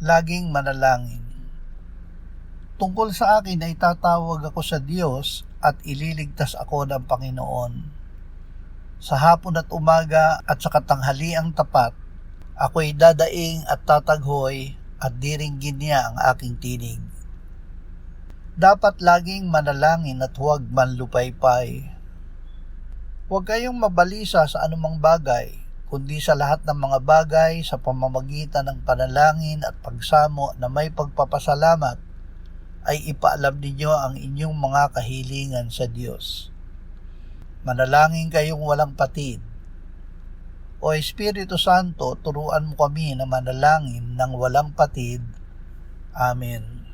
laging manalangin. Tungkol sa akin ay tatawag ako sa Diyos at ililigtas ako ng Panginoon. Sa hapon at umaga at sa katanghaliang tapat, ako'y dadaing at tataghoy at diringgin niya ang aking tinig. Dapat laging manalangin at huwag manlupaypay. Huwag kayong mabalisa sa anumang bagay, kundi sa lahat ng mga bagay sa pamamagitan ng panalangin at pagsamo na may pagpapasalamat ay ipaalam ninyo ang inyong mga kahilingan sa Diyos. Manalangin kayong walang patid. O Espiritu Santo, turuan mo kami na manalangin ng walang patid. Amen.